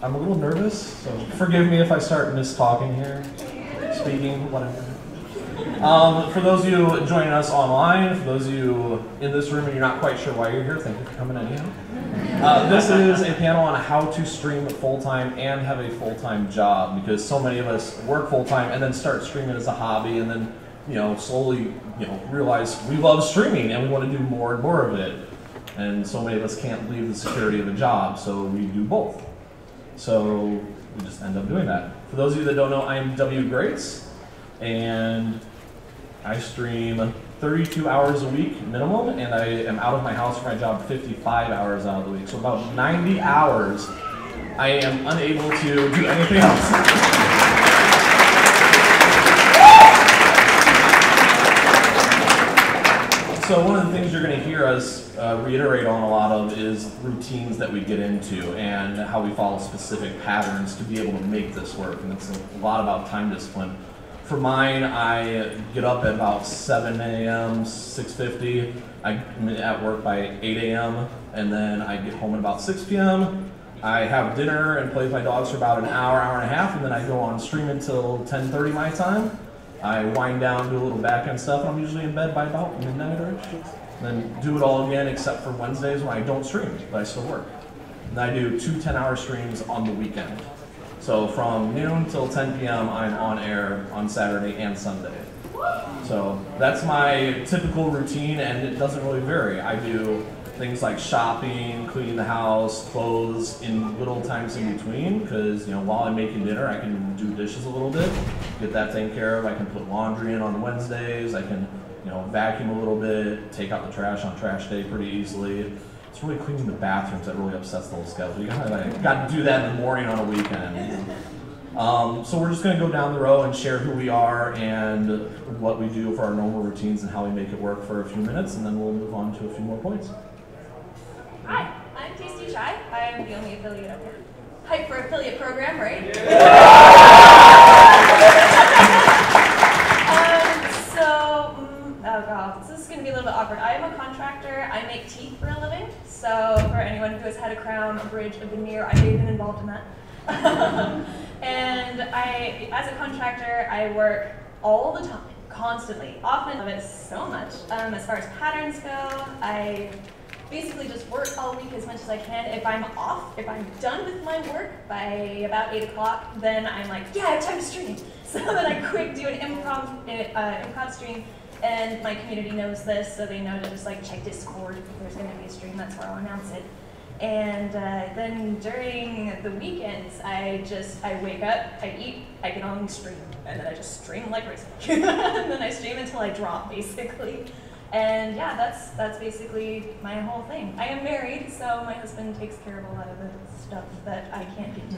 I'm a little nervous, so forgive me if I start mis-talking here, speaking, whatever. For those of you joining us online, for those of you in this room and you're not quite sure why you're here, thank you for coming anyhow. This is a panel on how to stream full-time and have a full-time job, because so many of us work full-time and then start streaming as a hobby, and then slowly realize we love streaming and we want to do more and more of it. And so many of us can't leave the security of a job, so we do both. So we just end up doing that. For those of you that don't know, I'm W. Grace, and I stream 32 hours a week minimum, and I am out of my house for my job 55 hours out of the week. So about 90 hours I am unable to do anything else. So one of the things you're going to hear us reiterate on a lot of is routines that we get into and how we follow specific patterns to be able to make this work. And it's a lot about time discipline. For mine, I get up at about 7 a.m., 6:50. I'm at work by 8 a.m. and then I get home at about 6 p.m. I have dinner and play with my dogs for about an hour, hour and a half, and then I go on stream until 10:30 my time. I wind down, do a little back-end stuff, and I'm usually in bed by about midnight or then do it all again except for Wednesdays when I don't stream, but I still work. And I do 2 10-hour streams on the weekend. So from noon till 10 p.m. I'm on air on Saturday and Sunday. So that's my typical routine, and it doesn't really vary. I do things like shopping, cleaning the house, clothes in little times in between, because while I'm making dinner I can do dishes a little bit, get that taken care of. I can put laundry in on Wednesdays, I can vacuum a little bit, take out the trash on trash day pretty easily. It's really cleaning the bathrooms that really upsets the whole schedule. You got to do that in the morning on a weekend. So we're just going to go down the row and share who we are and what we do for our normal routines and how we make it work for a few minutes, and then we'll move on to a few more points. Hi, I'm Tasty Shy. I am the only affiliate up here. Hype for affiliate program, right? Oh god, this is going to be a little bit awkward. I am a contractor. I make teeth for a living. So for anyone who has had a crown, a bridge, a veneer, I may have been involved in that. And as a contractor, I work all the time, constantly. Often of it so much. As far as patterns go, I basically just work all week as much as I can. If I'm off, if I'm done with my work by about 8 o'clock, then I'm like, yeah, I have time to stream. So then I quick do an improv stream, and my community knows this, so they know to just check Discord if there's going to be a stream. That's where I'll announce it. And then during the weekends, I wake up, I eat, I get on stream, and then I just stream like crazy. And then I stream until I drop, basically. And yeah, that's basically my whole thing. I am married, so my husband takes care of a lot of the stuff that I can't get to.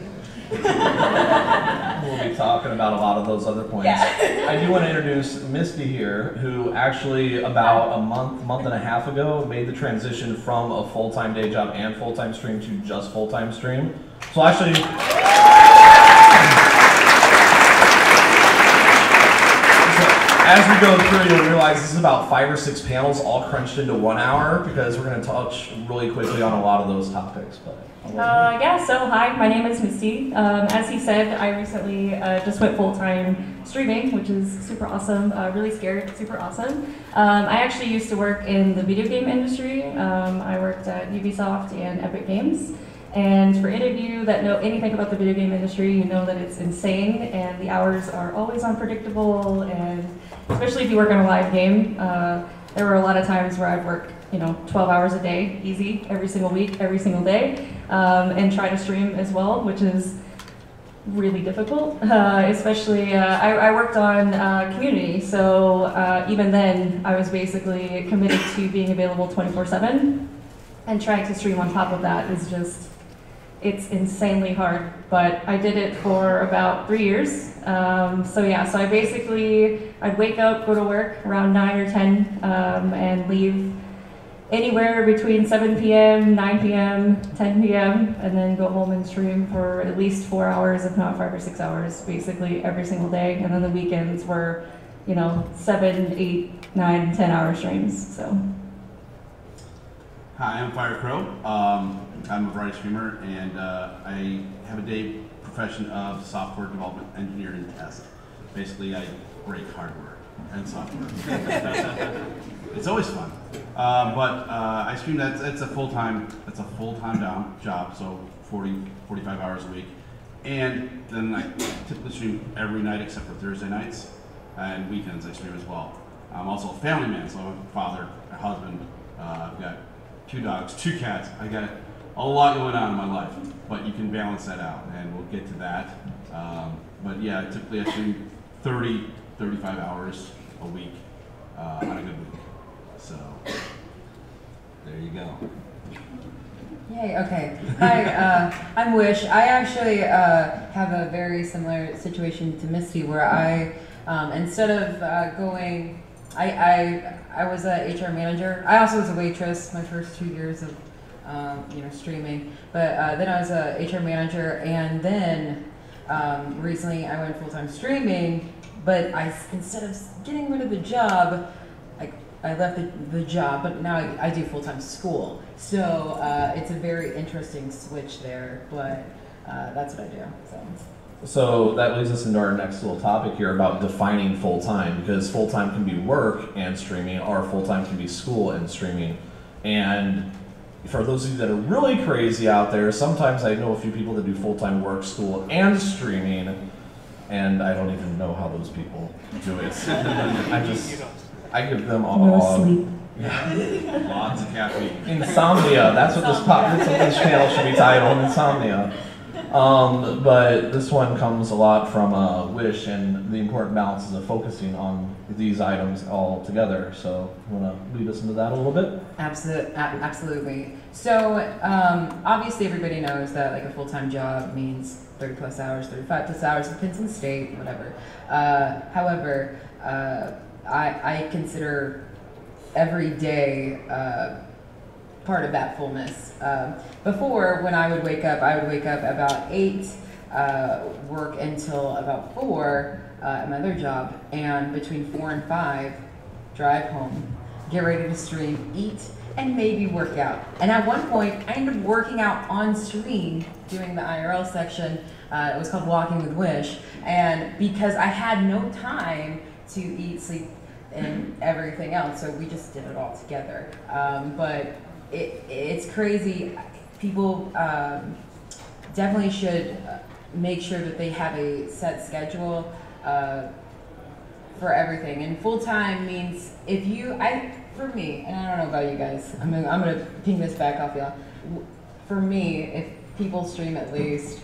We'll be talking about a lot of those other points. Yeah. I do want to introduce Misty here, who actually about a month and a half ago made the transition from a full-time day job and full-time stream to just full-time stream. So actually, as we go through, you'll realize this is about 5 or 6 panels all crunched into 1 hour, because we're going to touch really quickly on a lot of those topics. But so hi, my name is Misty. As he said, I recently just went full-time streaming, which is super awesome. Really scared, super awesome. I actually used to work in the video game industry. I worked at Ubisoft and Epic Games. And for any of you that know anything about the video game industry, you know that it's insane, and the hours are always unpredictable, and especially if you work on a live game. There were a lot of times where I've worked 12 hours a day, easy, every single week, every single day, and try to stream as well, which is really difficult. Especially, I worked on community, so even then I was basically committed to being available 24/7, and trying to stream on top of that is just, it's insanely hard, but I did it for about 3 years. So I'd wake up, go to work around 9 or 10, and leave anywhere between 7 p.m., 9 p.m., 10 p.m., and then go home and stream for at least 4 hours, if not 5 or 6 hours, basically every single day. And then the weekends were, 7, 8, 9, 10-hour streams, so. Hi, I'm Fire Crow. I'm a variety streamer, and I have a day profession of software development, engineer, and test. Basically, I break hardware and software. It's always fun. But I stream. It's a full-time job. So 45 hours a week, and then I typically stream every night except for Thursday nights, and weekends I stream as well. I'm also a family man, so I'm a father, a husband. I've got 2 dogs, 2 cats. I got a lot going on in my life, but you can balance that out, and we'll get to that. But yeah, typically I stream 30, 35 hours a week on a good week. So there you go. Yay, okay. Hi, I'm Wish. I actually have a very similar situation to Misty where I, instead of going, I was a HR manager. I also was a waitress my first 2 years of streaming. But then I was a HR manager, and then recently I went full-time streaming, but instead of getting rid of the job, I left the job, but now I do full-time school. So it's a very interesting switch there, but that's what I do. So that leads us into our next little topic here about defining full-time, because full-time can be work and streaming, or full-time can be school and streaming. And for those of you that are really crazy out there, sometimes I know a few people that do full-time work, school, and streaming, and I don't even know how those people do it. I give them all. No sleep. Yeah. Lots of caffeine. Insomnia. That's what this channel should be titled. Insomnia. But this one comes a lot from Wish and the important balances of focusing on these items all together. So you want to lead us into that a little bit? Absolutely. So obviously everybody knows that like a full-time job means 30 plus hours, 35 plus hours, depends on the state, whatever. However, I consider every day part of that fullness. Before, when I would wake up about 8, work until about 4 at my other job, and between 4 and 5, drive home, get ready to stream, eat, and maybe work out. And at one point, I ended up working out on stream, doing the IRL section. It was called Walking with Wish, and because I had no time to eat, sleep, and everything else, so we just did it all together. But it's crazy. People definitely should make sure that they have a set schedule for everything. And full time means for me, and I don't know about you guys, I'm gonna ping this back off y'all. For me, if people stream at least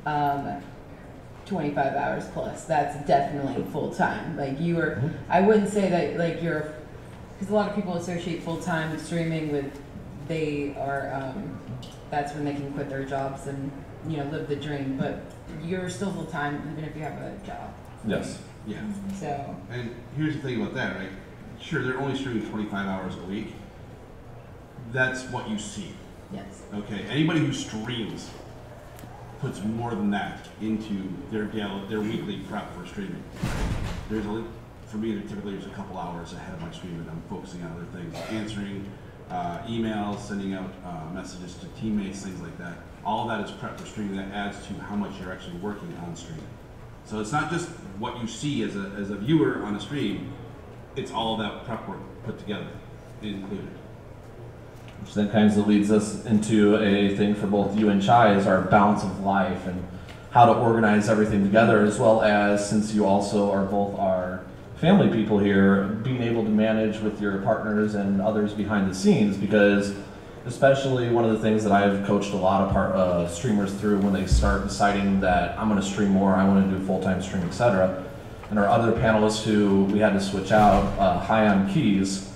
25 hours plus, that's definitely full time. Like I wouldn't say that like because a lot of people associate full time streaming with that's when they can quit their jobs and live the dream. But you're still full time even if you have a job. Yes. Yeah. So. And here's the thing about that, right? Sure, they're only streaming 25 hours a week. That's what you see. Yes. Okay. Anybody who streams puts more than that into their weekly prep for streaming. For me, typically there's a couple hours ahead of my stream and I'm focusing on other things, answering emails, sending out messages to teammates, things like that. All of that is prep for streaming. That adds to how much you're actually working on stream. So it's not just what you see as a viewer on a stream, it's all of that prep work put together, included. Which then kind of leads us into a thing for both you and Chai is our balance of life and how to organize everything together, as well as, since you also are both our family people here, being able to manage with your partners and others behind the scenes, because especially one of the things that I've coached a lot of streamers through when they start deciding that I'm going to stream more, I want to do full-time stream, etc. And our other panelist who we had to switch out, Hyam Keys,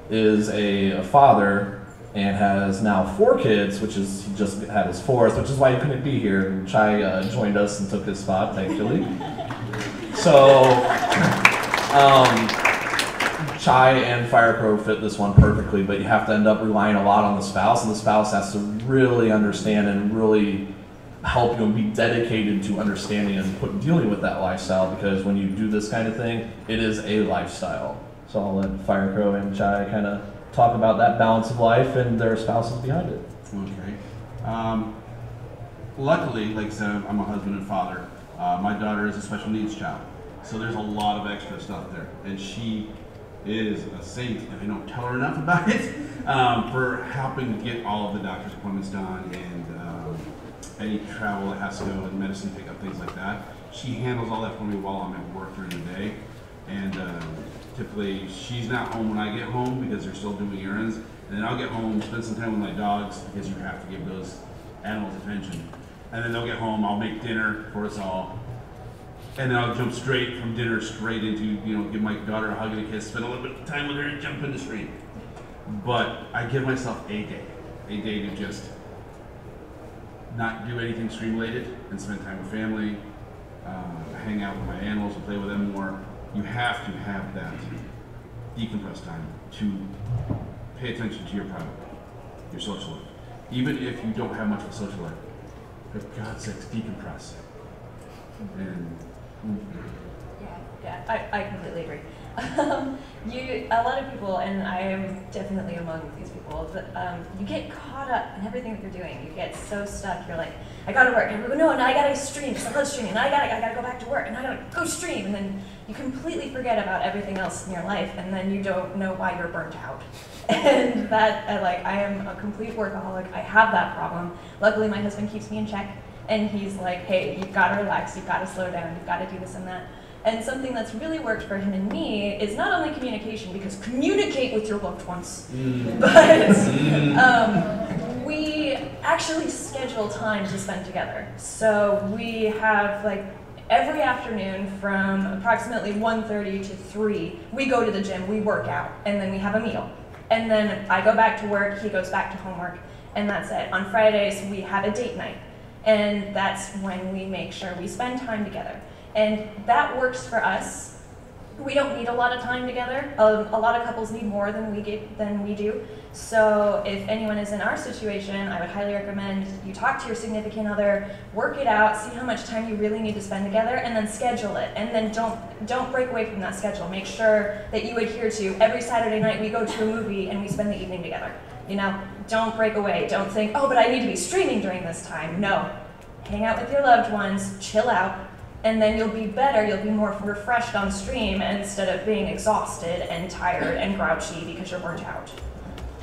is a father and has now 4 kids, he just had his 4th, which is why he couldn't be here. Chai joined us and took his spot, thankfully. So, Chai and Firecrow fit this one perfectly, but you have to end up relying a lot on the spouse, and the spouse has to really understand and really help you and be dedicated to understanding and dealing with that lifestyle, because when you do this kind of thing, it is a lifestyle. So I'll let Firecrow and Chai kind of talk about that balance of life and their spouses behind it. Okay. Luckily, like I said, I'm a husband and father. My daughter is a special needs child, so there's a lot of extra stuff there, and she is a saint, and I don't tell her enough about it, for helping to get all of the doctor's appointments done and any travel that has to go and medicine pickup, things like that. She handles all that for me while I'm at work during the day, and typically she's not home when I get home because they're still doing errands, and then I'll get home, spend some time with my dogs because you have to give those animals attention, and then they'll get home, I'll make dinner for us all, and then I'll jump straight from dinner straight into, give my daughter a hug and a kiss, spend a little bit of time with her and jump in the stream. But I give myself a day to just not do anything stream related and spend time with family, hang out with my animals and play with them more. You have to have that decompress time to pay attention to your private life, your social life. Even if you don't have much of a social life, for God's sakes, decompress. And Yeah, I completely agree. A lot of people, and I am definitely among these people, you get caught up in everything that you're doing. You get so stuck. You're like, I gotta work. And no, I gotta stream because I love streaming. And I gotta go back to work. And I gotta go stream. And then you completely forget about everything else in your life. And then you don't know why you're burnt out. And that, I am a complete workaholic. I have that problem. Luckily, my husband keeps me in check. And he's like, hey, you've got to relax. You've got to slow down. You've got to do this and that. And something that's really worked for him and me is not only communication, because communicate with your loved ones, but we actually schedule time to spend together. So we have every afternoon from approximately 1:30 to 3, we go to the gym, we work out, and then we have a meal. And then I go back to work, he goes back to homework, and that's it. On Fridays, we have a date night. And that's when we make sure we spend time together. And that works for us. We don't need a lot of time together. A lot of couples need more than we do. So if anyone is in our situation, I would highly recommend you talk to your significant other, work it out, see how much time you really need to spend together, and then schedule it. And then don't break away from that schedule. Make sure that you adhere to every Saturday night we go to a movie and we spend the evening together. Don't break away. Don't think, oh, but I need to be streaming during this time. No. Hang out with your loved ones, chill out, and then you'll be better, you'll be more refreshed on stream instead of being exhausted and tired and grouchy because you're burnt out.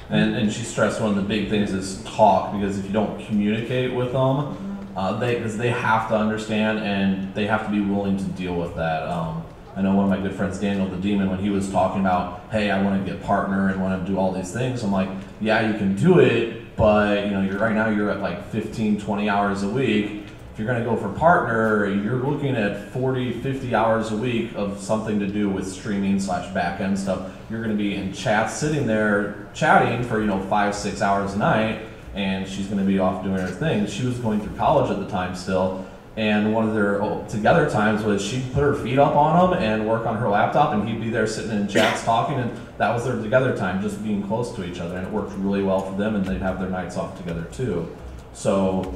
And she stressed one of the big things is talk, because if you don't communicate with them, because they have to understand and they have to be willing to deal with that. I know one of my good friends, Daniel the Demon, when he was talking about, hey, I want to get a partner and want to do all these things, I'm like, yeah, you can do it, but right now you're at 15, 20 hours a week. If you're going to go for partner, you're looking at 40, 50 hours a week of something to do with streaming / back-end stuff. You're going to be in chat, sitting there chatting for 5, 6 hours a night, and she's going to be off doing her thing. She was going through college at the time still, and one of their together times was she'd put her feet up on him and work on her laptop, and he'd be there sitting in chats talking, and that was their together time, just being close to each other, and it worked really well for them, and they'd have their nights off together too. So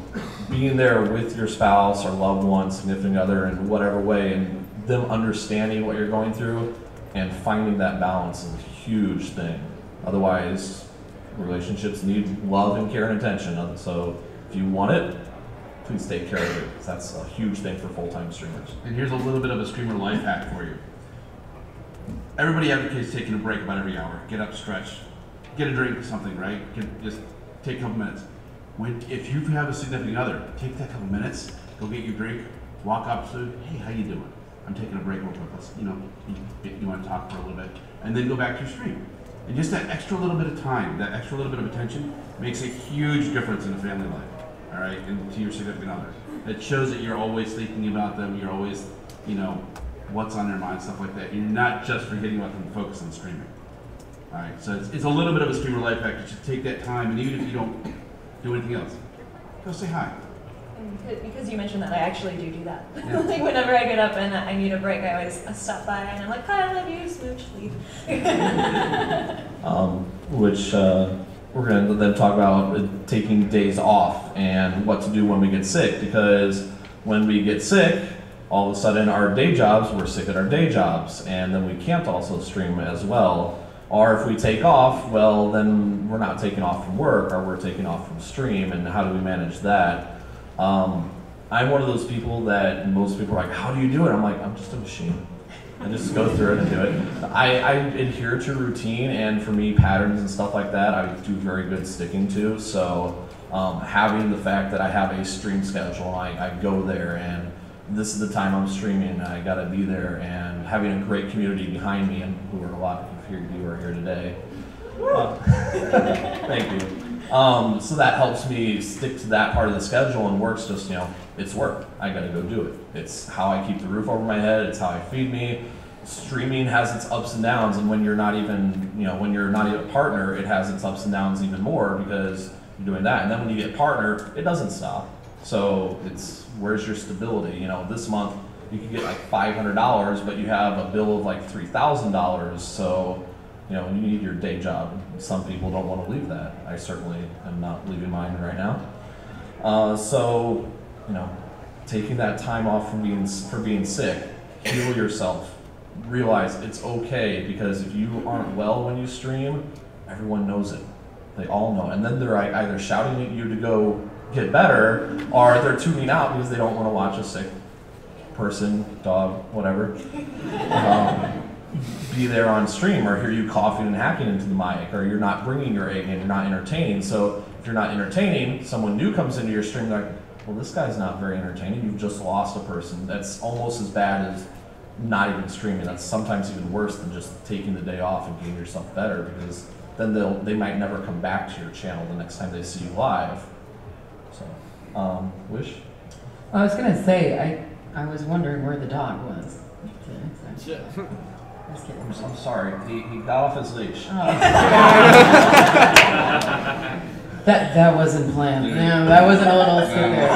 being there with your spouse or loved one, significant other in whatever way, and them understanding what you're going through and finding that balance is a huge thing. Otherwise, relationships need love and care and attention. So if you want it, please take care of it, because that's a huge thing for full-time streamers. And here's a little bit of a streamer life hack for you. Everybody advocates taking a break about every hour. Get up, stretch, get a drink or something, right? Just take a couple minutes. If you have a significant other, take that couple minutes, go get your drink, walk up to, hey, how you doing? I'm taking a break real quick. Let's, you want to talk for a little bit, and then go back to your stream. And just that extra little bit of time, that extra little bit of attention makes a huge difference in a family life, all right, and to your significant other. It shows that you're always thinking about them, you're always, what's on their mind, stuff like that. You're not just forgetting about them to focus on streaming. All right, so it's a little bit of a streamer life hack. You should take that time, and even if you don't do anything else, go say hi. Because you mentioned that, I actually do that. Yeah. Whenever I get up and I need a break, I always stop by and I'm like, hi, I love you, smooch, leave. Which we're going to then talk about taking days off and what to do when we get sick, because when we get sick, all of a sudden our day jobs, we're sick at our day jobs, and then we can't also stream as well. Or if we take off, well, then we're not taking off from work, or we're taking off from stream, and how do we manage that? I'm one of those people that most people are like, how do you do it? I'm like, I'm just a machine. I just go through it and do it. I adhere to routine, and for me, patterns and stuff like that, I do very good sticking to. So having the fact that I have a stream schedule, I go there, and this is the time I'm streaming, I gotta be there, and having a great community behind me, and who are a lot of you are here today. Thank you. So that helps me stick to that part of the schedule, and work's just, it's work. I gotta go do it. It's how I keep the roof over my head, it's how I feed me. Streaming has its ups and downs, and when you're not even, when you're not even a partner, it has its ups and downs even more because you're doing that. And then when you get partner, it doesn't stop. So it's, where's your stability? This month you could get like $500, but you have a bill of like $3,000. So, you need your day job. Some people don't want to leave that. I certainly am not leaving mine right now. So, taking that time off from being sick, heal yourself, realize it's okay, because if you aren't well when you stream, everyone knows it. They all know. And then they're either shouting at you to go get better, or they're tuning out because they don't want to watch a sick person, dog, whatever, be there on stream, or hear you coughing and hacking into the mic, or you're not bringing your A game, you're not entertaining. So if you're not entertaining, someone new comes into your stream, like, well, this guy's not very entertaining, you've just lost a person. That's almost as bad as not even streaming. That's sometimes even worse than just taking the day off and getting yourself better, because then they might never come back to your channel the next time they see you live. So, Wish? I was gonna say, I was wondering where the dog was. Just kidding. I'm sorry, he got off his leash. Oh. That wasn't planned. No, that wasn't a little stupid.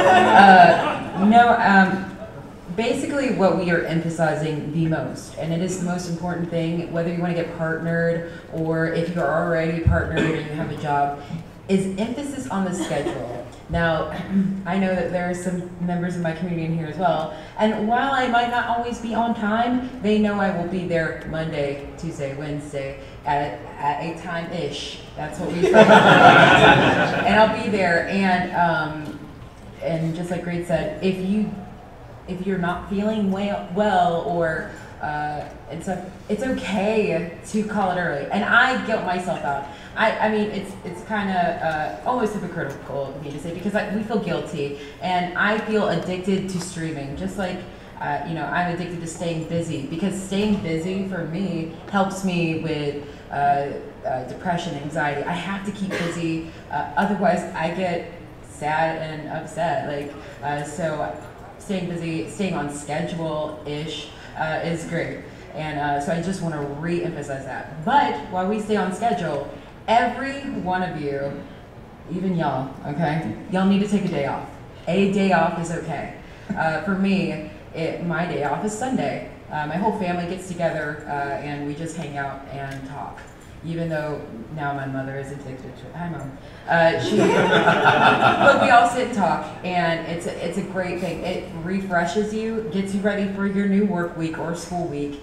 Basically what we are emphasizing the most, and it is the most important thing, whether you want to get partnered or if you're already partnered and you have a job, is emphasis on the schedule. Now, I know that there are some members of my community in here as well, and while I might not always be on time, they know I will be there Monday, Tuesday, Wednesday at a time-ish. That's what we say. And I'll be there, and just like Great said, if you're not feeling well or it's okay to call it early. And I guilt myself out. I mean, it's kind of almost hypocritical of me to say, because we feel guilty, and I feel addicted to streaming, just like I'm addicted to staying busy, because staying busy for me helps me with depression, anxiety. I have to keep busy, otherwise I get sad and upset. So staying busy, staying on schedule-ish is great. And so I just want to re-emphasize that. But while we stay on schedule, every one of you, even y'all, okay? Y'all need to take a day off. A day off is okay. For me, my day off is Sunday. My whole family gets together and we just hang out and talk. Even though now my mother is addicted to it. Hi, Mom. But we all sit and talk, and it's a great thing. It refreshes you, gets you ready for your new work week or school week,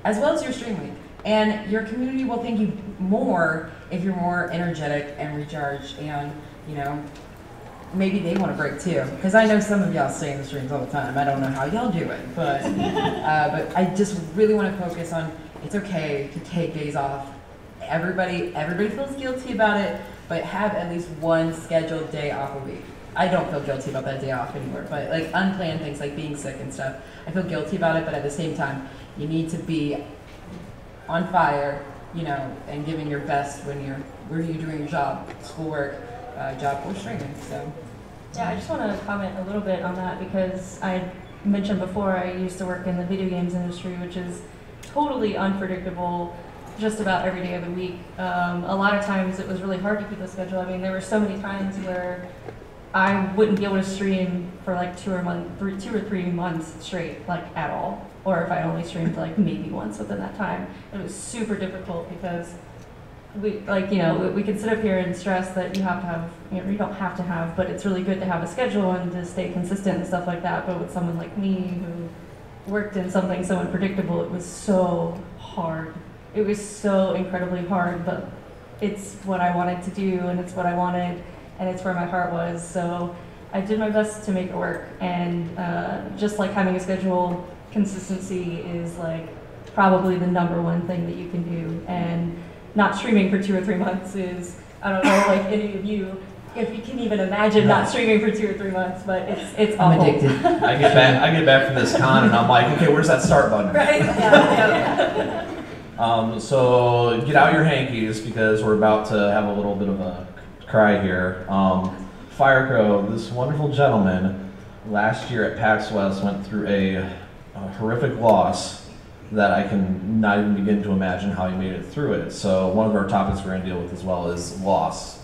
as well as your stream week. And your community will thank you more if you're more energetic and recharged, and maybe they want a break too. Because I know some of y'all stay in the streams all the time. I don't know how y'all do it, but I just really want to focus on, it's okay to take days off. Everybody feels guilty about it, but have at least one scheduled day off a week. I don't feel guilty about that day off anymore, but like unplanned things like being sick and stuff, I feel guilty about it, but at the same time, you need to be on fire, and giving your best when you're doing your job, schoolwork, job or streaming. So, yeah, I just want to comment a little bit on that, because I mentioned before I used to work in the video games industry, which is totally unpredictable just about every day of the week. A lot of times it was really hard to keep a schedule. I mean, there were so many times where I wouldn't be able to stream for like 2 or 3 months straight, like at all. Or if I only streamed like maybe once within that time. It was super difficult, because we can sit up here and stress that you have to have, you don't have to have, but it's really good to have a schedule and to stay consistent and stuff like that. But with someone like me who worked in something so unpredictable, it was so hard it was so incredibly hard, but it's what I wanted to do, and it's what I wanted, and it's where my heart was. So I did my best to make it work, and just like having a schedule, consistency is like probably the #1 thing that you can do. And not streaming for 2 or 3 months is, I don't know, like any of you, if you can even imagine not streaming for 2 or 3 months, but it's I'm awful. addicted. I get back from this con and I'm like, okay, where's that start button? Right? Yeah. So get out your hankies because we're about to have a little bit of a cry here. Firecrow, this wonderful gentleman, last year at PAX West went through a horrific loss that I can not even begin to imagine how he made it through it. So one of our topics we're going to deal with as well is loss,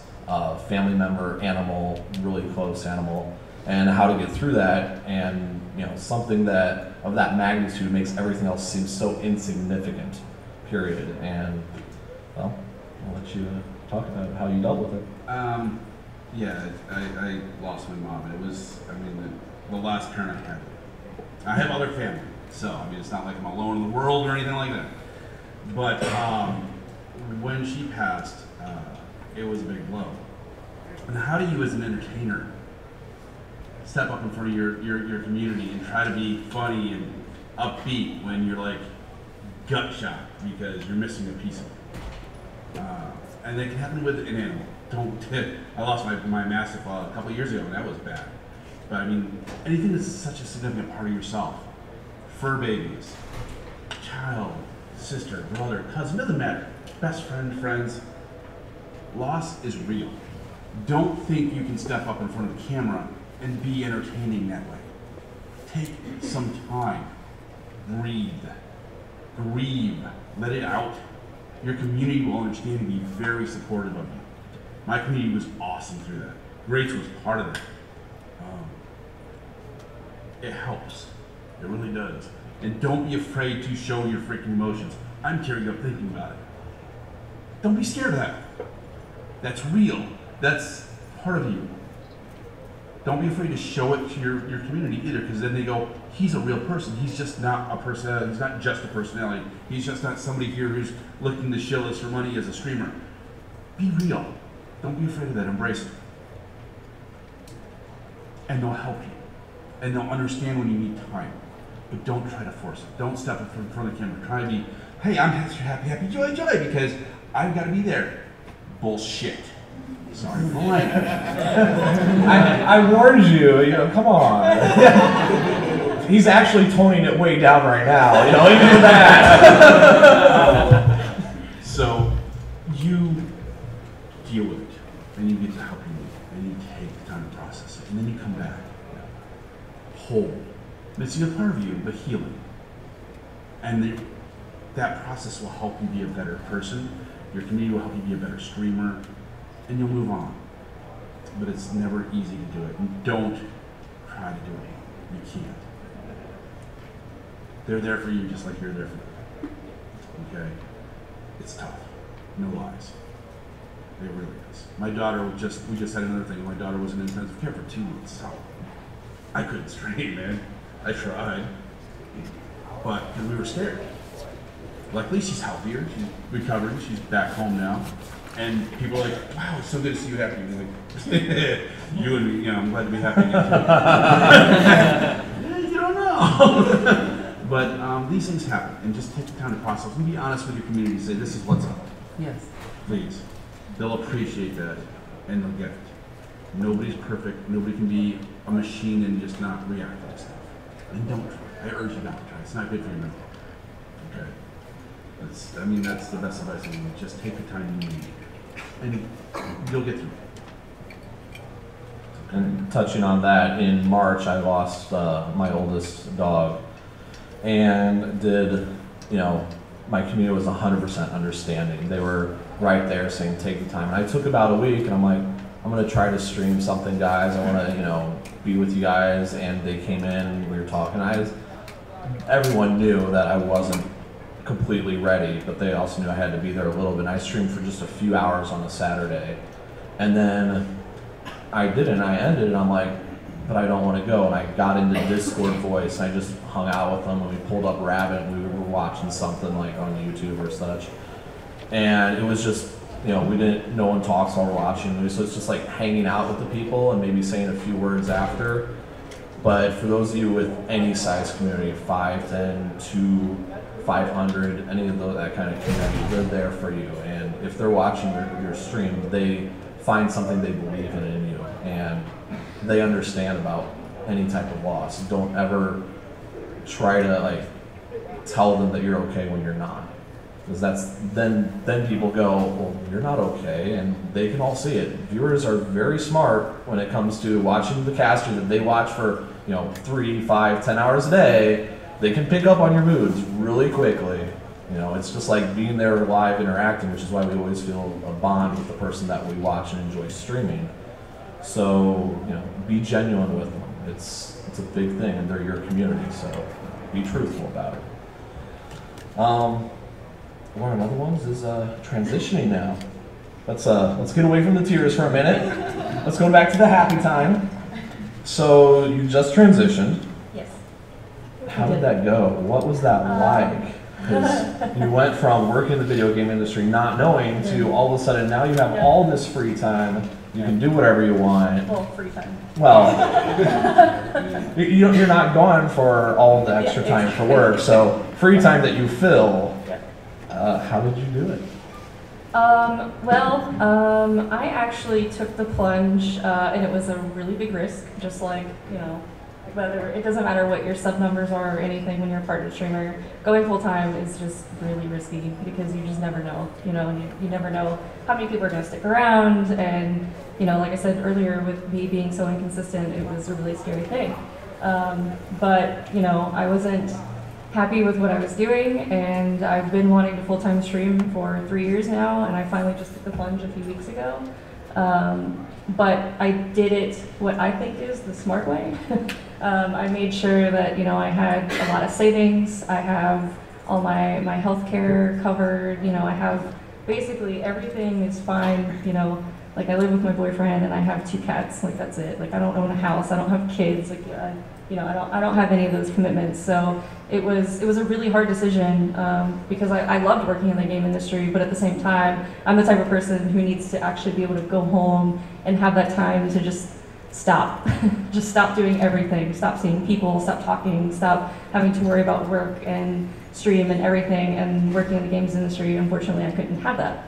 family member, animal, really close animal, and how to get through that. And something that of that magnitude makes everything else seem so insignificant. Period. And well, I'll let you talk about how you dealt with it. Yeah, I lost my mom. It was, the last parent I had. I have other family, so it's not like I'm alone in the world or anything like that. But when she passed, it was a big blow. And how do you, as an entertainer, step up in front of your community and try to be funny and upbeat when you're like gut shot because you're missing a piece of it? And that can happen with an animal. I lost my Mastiff a couple of years ago, and that was bad. But anything that's such a significant part of yourself, fur babies, child, sister, brother, cousin, doesn't matter. Best friend, friends, loss is real. Don't think you can step up in front of the camera and be entertaining that way. Take some time, breathe, grieve, let it out. Your community will understand and be very supportive of you. My community was awesome through that. Grace was part of that. It helps. It really does. And don't be afraid to show your freaking emotions. I'm tearing up thinking about it. Don't be scared of that. That's real. That's part of you. Don't be afraid to show it to your community either, because then they go, he's a real person. He's just not a personality. He's not just a personality. He's just not somebody here who's looking to shill us for money as a streamer. Be real. Don't be afraid of that. Embrace it. And they'll help you. And they'll understand when you need time. But don't try to force it. Don't step up in front of the camera. Try to be, hey, I'm happy, joy, because I've got to be there. Bullshit. Sorry for the language. I warned you, come on. He's actually toning it way down right now, even with that. So you deal with it, and you get to help you, and you take the time to process it, and then you come back whole. Missing a part of you, but healing. And that process will help you be a better person. Your community will help you be a better streamer, and you'll move on. But it's never easy to do it. And don't try to do it. You can't. They're there for you just like you're there for them. Okay? It's tough. No lies. It really is. My daughter we just had another thing. My daughter was in intensive care for 2 months. So I couldn't strain, man. I tried. But we were scared. Luckily, she's healthier. She's recovering. She's back home now. And people are like, wow, it's so good to see you happy. And like, you and me, I'm glad to be happy again. You don't know. But these things happen. And just take the time to process. And be honest with your community. Say, this is what's up. Yes. Please. They'll appreciate that. And they'll get it. Nobody's perfect. Nobody can be a machine and just not react to stuff. And don't try. I urge you not to try. It's not good for your mental health. Okay? That's the best advice I can. Just take the time you need. And you'll get through it. And touching on that, in March I lost my oldest dog, and my community was 100% understanding. They were right there saying, take the time. And I took about a week, and I'm like, I'm gonna try to stream something, guys. I wanna, be with you guys. And they came in, we were talking. Everyone knew that I wasn't completely ready, but they also knew I had to be there a little bit. And I streamed for just a few hours on a Saturday, and then I did it, and I ended, and I'm like, but I don't want to go. And I got into Discord voice, and I just hung out with them, and we pulled up Rabbit, and we were watching something like on YouTube or such. And it was just, you know, no one talks while we're watching, so it's just like hanging out with the people and maybe saying a few words after. But for those of you with any size community, 5, 10, 2, 500, any of that kind of community, they're there for you. And if they're watching your stream, they find something they believe in you, and they understand about any type of loss. Don't ever try to like tell them that you're okay when you're not, because then people go, well, you're not okay, and they can all see it. Viewers are very smart when it comes to watching the caster that they watch for 3, 5, 10 hours a day. They can pick up on your moods really quickly. It's just like being there live interacting, which is why we always feel a bond with the person that we watch and enjoy streaming. So, be genuine with them. It's a big thing, and they're your community, so be truthful about it. One of the other ones is transitioning now. Let's get away from the tears for a minute. Let's go back to the happy time. So you just transitioned. Yes. How did that go? What was that like? Because you went from working in the video game industry, not knowing, to all of a sudden now you have all this free time. You can do whatever you want. Well, free time. Well, you're not gone for all the extra time for work, so free time that you fill. How did you do it? I actually took the plunge, and it was a really big risk, just like, whether it doesn't matter what your sub numbers are or anything when you're a partner streamer, going full time is just really risky because you just never know, and you never know how many people are going to stick around. And, like I said earlier, with me being so inconsistent, it was a really scary thing. But I wasn't happy with what I was doing, and I've been wanting to full-time stream for 3 years now, and I finally just took the plunge a few weeks ago. But I did it what I think is the smart way. I made sure that I had a lot of savings. I have all my health care covered. I have basically everything is fine. Like I live with my boyfriend and I have 2 cats. Like that's it. Like I don't own a house. I don't have kids. Like I don't have any of those commitments. So it was a really hard decision because I loved working in the game industry, but at the same time, I'm the type of person who needs to actually be able to go home and have that time to just stop, just stop doing everything, stop seeing people, stop talking, stop having to worry about work and stream and everything. And working in the games industry, unfortunately, I couldn't have that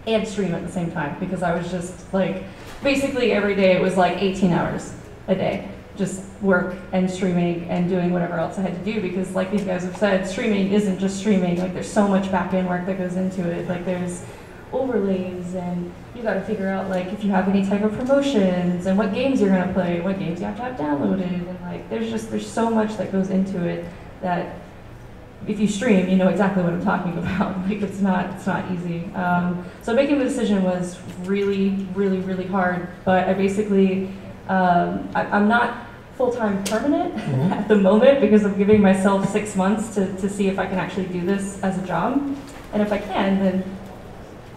and stream at the same time because I was just like, basically every day it was like 18 hours a day. Just work and streaming and doing whatever else I had to do, because like these guys have said, streaming isn't just streaming. Like there's so much back-end work that goes into it. Like there's overlays, and you got to figure out like if you have any type of promotions and what games you're going to play, what games you have to have downloaded, and like there's so much that goes into it that if you stream, you know exactly what I'm talking about. Like it's not easy. So making the decision was really, really, really hard. But I basically I'm not full-time permanent at the moment because I'm giving myself 6 months to see if I can actually do this as a job. And if I can, then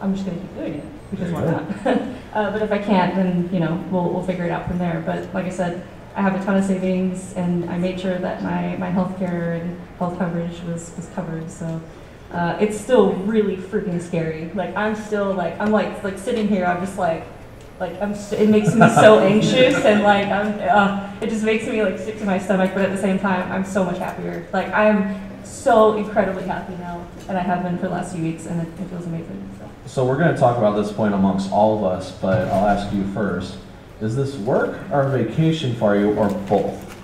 I'm just going to keep doing it because why not? But if I can't, then we'll figure it out from there. But like I said, I have a ton of savings, and I made sure that my health care and health coverage was covered. So it's still really freaking scary. Like I'm still like I'm sitting here. I'm just like it makes me so anxious, and like it just makes me like sick to my stomach. But at the same time, I'm so much happier. Like I'm so incredibly happy now, and I have been for the last few weeks, and it feels amazing. So we're going to talk about this point amongst all of us, but I'll ask you first. Is this work or vacation for you, or both?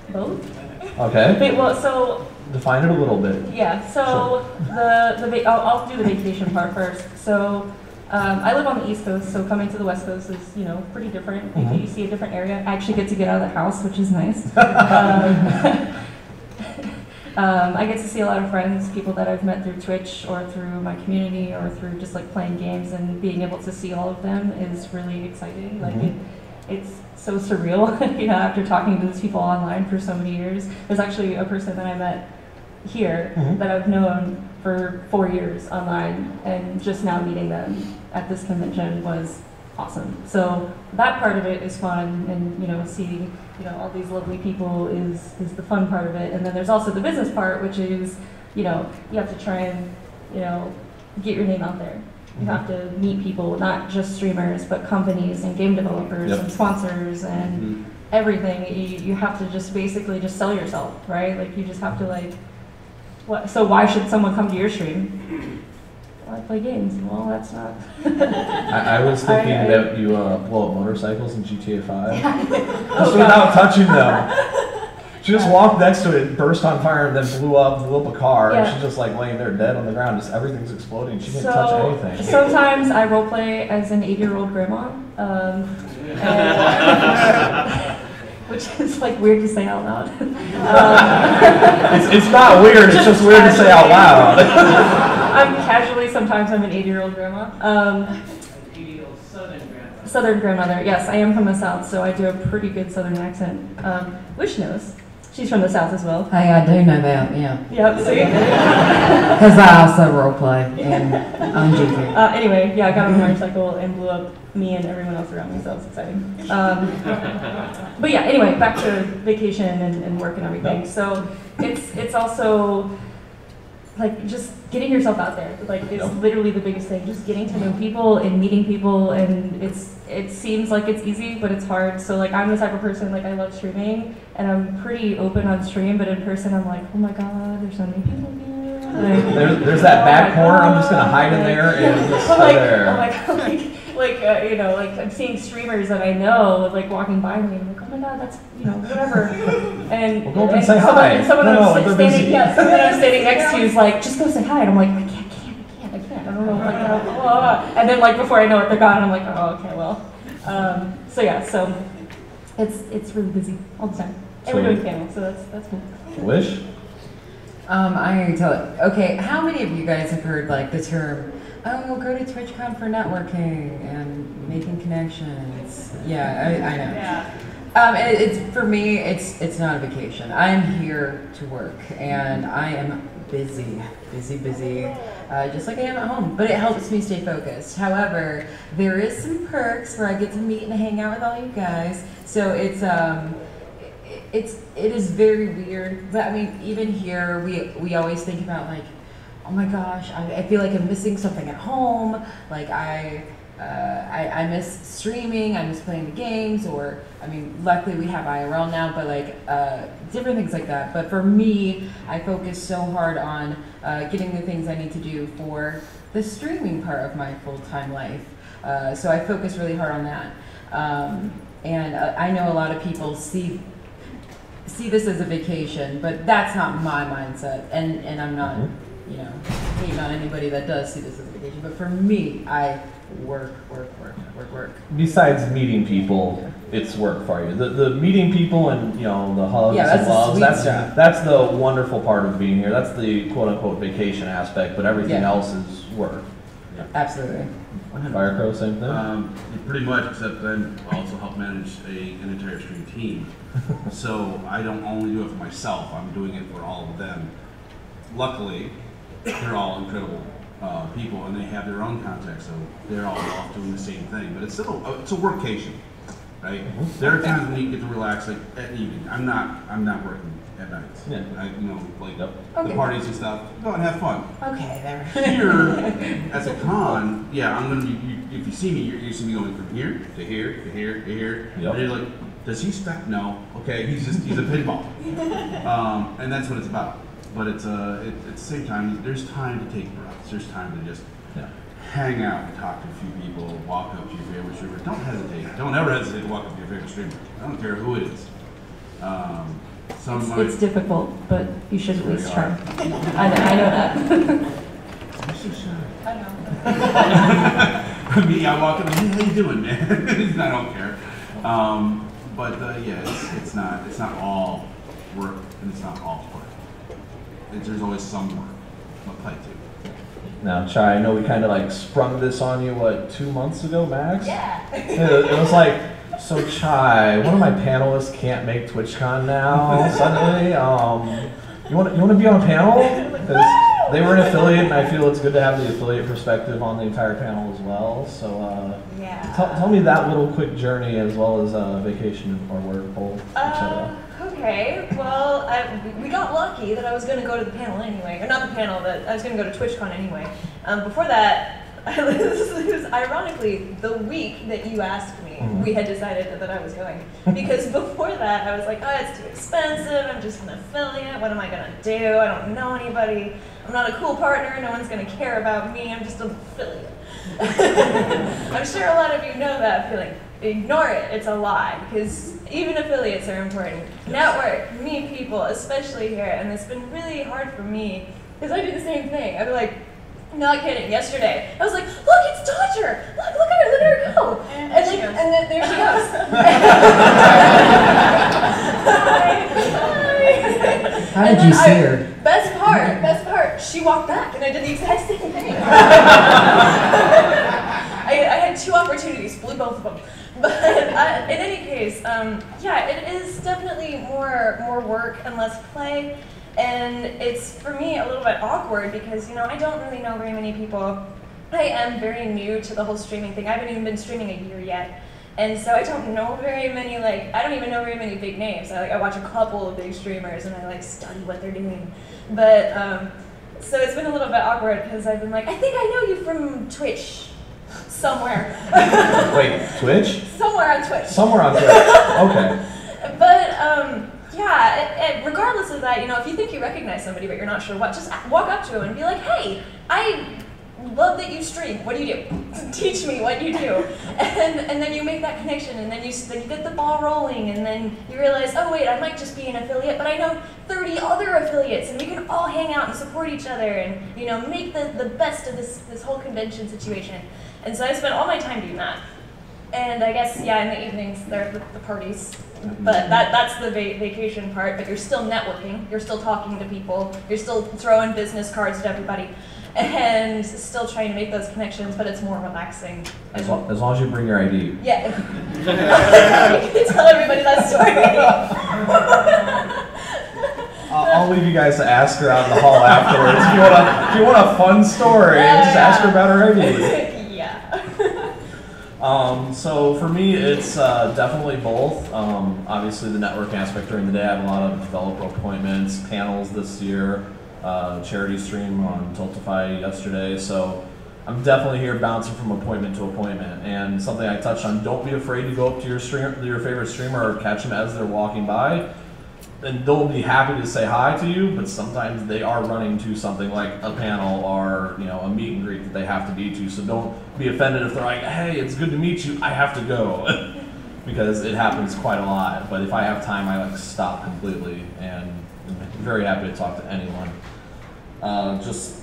Both. Okay. Okay, well, so define it a little bit. Yeah. So sure. I'll do the vacation part first. So. I live on the East Coast, so coming to the West Coast is, pretty different. Mm-hmm. You see a different area. I actually get to get out of the house, which is nice. I get to see a lot of friends, people that I've met through Twitch or through my community or through just like playing games, and being able to see all of them is really exciting. Like it's so surreal, after talking to these people online for so many years. There's actually a person that I met here that I've known for 4 years online, and just now meeting them at this convention was awesome. So that part of it is fun, and seeing all these lovely people is the fun part of it. And then there's also the business part, which is you have to try and get your name out there. You have to meet people, not just streamers, but companies and game developers and sponsors and everything. You have to just basically just sell yourself, right? Like you just have to what? So why should someone come to your stream? Well, I play games. Well, that's not. I was thinking that you blow up motorcycles in GTA 5. Oh, without touching them. She just walked next to it, burst on fire, and then blew up a car. Yeah. And she's just like laying there dead on the ground. Just everything's exploding. She didn't touch anything. Sometimes I roleplay as an 80-year-old grandma, which is weird to say out loud. It's not weird. It's just weird to say out loud. Sometimes I'm an 80-year-old grandma. Southern grandmother. Yes, I am from the South, so I do a pretty good Southern accent. Wish knows. She's from the South as well. Hey, I do know that, yeah. Yep, see? Because I also roleplay on GQ. Anyway, yeah, I got on a motorcycle and blew up me and everyone else around me, so it's exciting. But yeah, anyway, back to vacation and work and everything. So it's also just getting yourself out there, is literally the biggest thing. Just getting to know people and meeting people, and it seems like it's easy, but it's hard. So I'm the type of person, I love streaming, and I'm pretty open on stream, but in person I'm like, oh my god, there's so many people here. There's that back corner. I'm just gonna hide in there and just sit there. Oh my god, I'm seeing streamers that I know, walking by me, and I'm like, oh my god, that's, whatever. And well, go up and say hi. Someone I'm standing next to is like, just go say hi. And I'm like, I can't. I don't know. And then before I know it, they're gone. And I'm like, oh, okay, well. So it's really busy all the time. And we're doing panels, so that's cool. Wish? I tell it. Okay, how many of you guys have heard the term, oh, go to TwitchCon for networking and making connections? Yeah, I know. Yeah. It's for me. It's not a vacation. I'm here to work, and I am busy, just like I am at home. But it helps me stay focused. However, there is some perks where I get to meet and hang out with all you guys. So it is very weird. But I mean, even here, we always think about oh my gosh, I feel like I'm missing something at home. I miss streaming, I miss playing the games, or, luckily we have IRL now, but different things like that. But for me, I focus so hard on getting the things I need to do for the streaming part of my full-time life. So I focus really hard on that. And I know a lot of people see this as a vacation, but that's not my mindset, and I'm not, hating on anybody that does see this as a vacation. But for me, I work. Besides meeting people, it's work for you. The meeting people and the hugs and loves. That's the wonderful part of being here. That's the quote unquote vacation aspect. But everything else is work. Absolutely. Firecrow, same thing. Pretty much, except I also help manage an entire stream team. So I don't only do it for myself. I'm doing it for all of them. Luckily, they're all incredible people, and they have their own contacts, so they're all off doing the same thing. But it's still it's a workcation, right? There are times when you get to relax, at evening. I'm not working at night. Yeah. The parties and stuff. Go and have fun. Okay, there. Here, as a con, I'm gonna be. If you see me, you're see me going from here to here to here to here. Yep. And you're like, does he spec? No. Okay, he's a pinball. And that's what it's about. But at the same time, there's time to take breaths. There's time to just hang out and talk to a few people, walk up to your favorite streamer. Don't hesitate. Don't ever hesitate to walk up to your favorite streamer. I don't care who it is. It's difficult, but you should at least try. I know that. I'm so shy. I know. Me, I walk up and hey, how you doing, man? I don't care. It's not all work and it's not all play. There's always some work, but play too. Now, Chai, I know we kind of sprung this on you, 2 months ago, max? Yeah. It was so Chai, one of my panelists can't make TwitchCon now, suddenly. You want to be on a panel? Because They were an affiliate, and I feel it's good to have the affiliate perspective on the entire panel as well. So Yeah. tell me that little quick journey as well as vacation or work, both, etc. Okay, well, we got lucky that I was going to go to the panel anyway, or not the panel, but I was going to go to TwitchCon anyway. Before that, this was ironically the week that you asked me, we had decided that I was going. Because before that, I was like, oh, it's too expensive, I'm just an affiliate, what am I going to do? I don't know anybody, I'm not a cool partner, no one's going to care about me, I'm just an affiliate. I'm sure a lot of you know that feeling. Ignore it, it's a lie, because even affiliates are important. Network, meet people, especially here, and it's been really hard for me, because I do the same thing. I'd be like, not kidding, yesterday, I was like, look, it's Dodger! Look at her go! And then there she goes. Hi. How did you see her? Best part, she walked back, and I did the exact same thing. I had 2 opportunities, blew both of them. But in any case, yeah, it is definitely more work and less play. And it's, for me, a little bit awkward because, you know, I don't really know very many people. I am very new to the whole streaming thing. I haven't even been streaming a year yet. And so I don't know very many, I don't even know very many big names. I watch a couple of big streamers and I study what they're doing. But, so it's been a little bit awkward because I've been like, I think I know you from Twitch. Somewhere. Wait, Twitch? Somewhere on Twitch. Somewhere on Twitch. Okay. But yeah, regardless of that, you know, if you think you recognize somebody but you're not sure what, just walk up to them and be like, hey, I love that you stream. What do you do? Teach me what you do. And then you make that connection, and then you get the ball rolling, and then you realize, oh wait, I might just be an affiliate, but I know 30 other affiliates, and we can all hang out and support each other, and you know, make the best of this whole convention situation. And so I spent all my time doing that. And I guess, yeah, in the evenings, there are the parties. But that's the vacation part, but you're still networking, you're still talking to people, you're still throwing business cards to everybody, and still trying to make those connections, but it's more relaxing. As long as you bring your ID. Yeah. You can tell everybody that story. I'll leave you guys to ask her out in the hall afterwards. If you want a fun story, just ask her about her ID. So for me, it's definitely both. Obviously, the network aspect during the day. I have a lot of developer appointments, panels this year, charity stream on Tiltify yesterday. So I'm definitely here bouncing from appointment to appointment. And something I touched on: don't be afraid to go up to your favorite streamer or catch them as they're walking by. And they'll be happy to say hi to you, but sometimes they are running to something like a panel or, you know, a meet and greet that they have to be to. So don't be offended if they're like, hey, it's good to meet you, I have to go. Because it happens quite a lot. But if I have time, I stop completely, and I'm very happy to talk to anyone. Just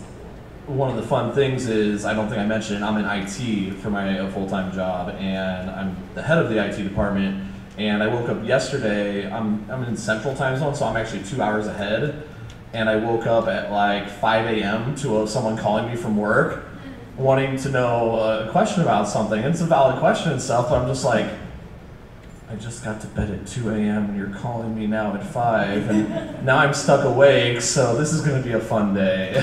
one of the fun things is, I don't think I mentioned, I'm in IT for my full-time job, and I'm the head of the IT department. And I woke up yesterday, I'm in Central Time Zone, so I'm actually 2 hours ahead. And I woke up at 5 a.m. to someone calling me from work, wanting to know a question about something. And it's a valid question and stuff, but I'm just like, I just got to bed at 2 a.m. and you're calling me now at 5, and now I'm stuck awake, so this is gonna be a fun day.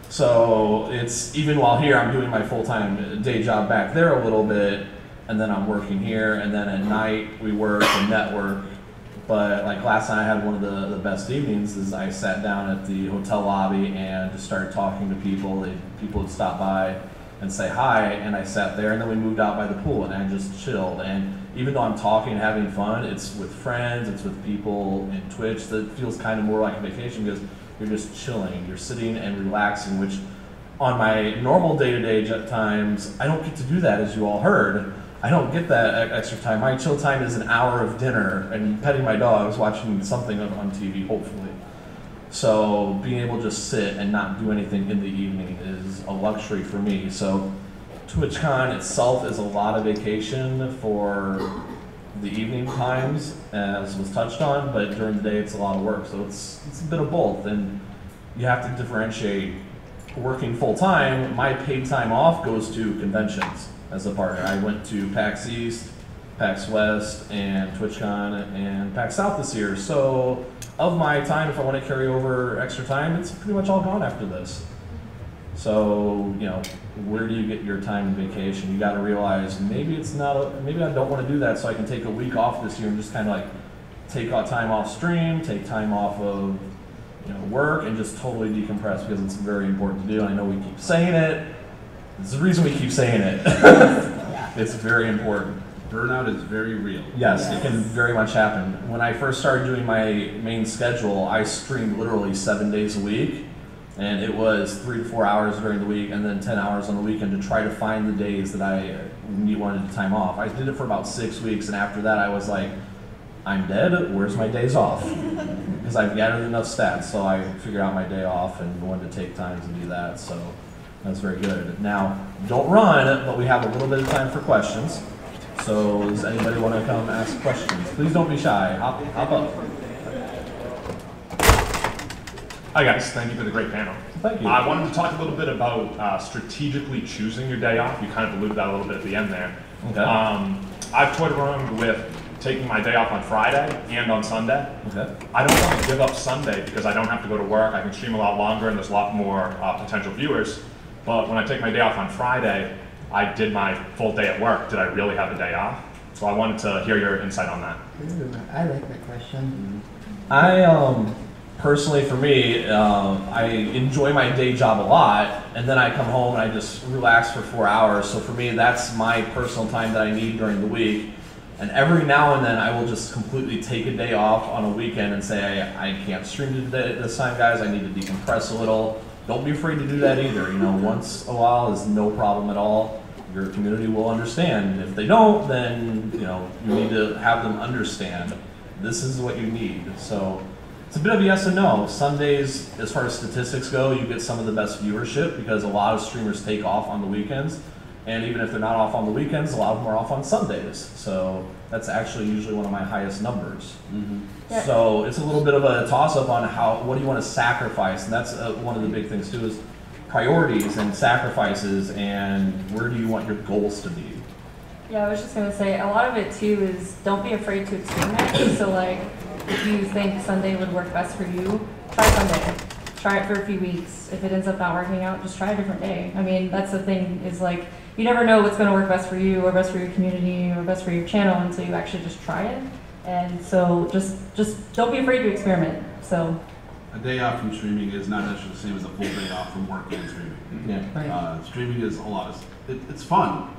So it's, even while here, I'm doing my full-time day job back there a little bit, and then I'm working here, and then at night we work and network. But last night I had one of the best evenings is I sat down at the hotel lobby and just started talking to people. People would stop by and say hi, and I sat there, and then we moved out by the pool and I just chilled. And even though I'm talking and having fun, it's with friends, it's with people in Twitch that feels kind of more like a vacation because you're just chilling, you're sitting and relaxing, which on my normal day-to-day times, I don't get to do that, as you all heard. I don't get that extra time. My chill time is an hour of dinner and petting my dogs, watching something on TV, hopefully. So being able to just sit and not do anything in the evening is a luxury for me. So TwitchCon itself is a lot of vacation for the evening times, as was touched on, but during the day it's a lot of work. So it's a bit of both, and you have to differentiate. Working full-time, my paid time off goes to conventions. As a partner, I went to PAX East, PAX West, and TwitchCon, and PAX South this year. So of my time, if I want to carry over extra time, it's pretty much all gone after this. So, you know, where do you get your time and vacation? You got to realize maybe it's not, maybe I don't want to do that, so I can take a week off this year and just kind of like take time off stream, take time off of, you know, work, and just totally decompress, because it's very important to do. And I know we keep saying it. There's a reason we keep saying it. It's very important. Burnout is very real. Yes, it can very much happen. When I first started doing my main schedule, I streamed literally 7 days a week, and it was 3 to 4 hours during the week and then 10 hours on the weekend to try to find the days that I wanted time off. I did it for about 6 weeks, and after that I was like, I'm dead, where's my days off? Because I've gathered enough stats, so I figured out my day off and wanted to take time to do that, so that's very good. Now, don't run, but we have a little bit of time for questions. So does anybody want to come ask questions? Please don't be shy. Hop up. Hi guys, thank you for the great panel. Thank you. I wanted to talk a little bit about strategically choosing your day off. You kind of alluded that a little bit at the end there. Okay. I've toyed around with taking my day off on Friday and on Sunday. Okay. I don't want to give up Sunday because I don't have to go to work. I can stream a lot longer and there's a lot more potential viewers. But when I take my day off on Friday, I did my full day at work. Did I really have a day off? So I wanted to hear your insight on that. Ooh, I like that question. I personally, for me, I enjoy my day job a lot, and then I come home and I just relax for 4 hours. So for me, that's my personal time that I need during the week. And every now and then, I will just completely take a day off on a weekend and say, I can't stream today this time, guys. I need to decompress a little. Don't be afraid to do that either. You know, once a while is no problem at all. Your community will understand. If they don't, then, you know, you need to have them understand this is what you need. So it's a bit of a yes and no. Sundays, as far as statistics go, you get some of the best viewership because a lot of streamers take off on the weekends. And even if they're not off on the weekends, a lot of them are off on Sundays. So that's actually usually one of my highest numbers. Mm-hmm. Yeah. So it's a little bit of a toss-up on what do you want to sacrifice, and that's one of the big things too, is priorities and sacrifices, and where do you want your goals to be. Yeah, I was just gonna say, a lot of it too is don't be afraid to experiment. So like, if you think Sunday would work best for you, try Sunday. Try it for a few weeks. If it ends up not working out, just try a different day. I mean, that's the thing, is like, you never know what's gonna work best for you or best for your community or best for your channel until you actually just try it. And so just don't be afraid to experiment. So A day off from streaming is not necessarily the same as a full day off from work and streaming. Yeah. right. Streaming is a lot of, it's fun,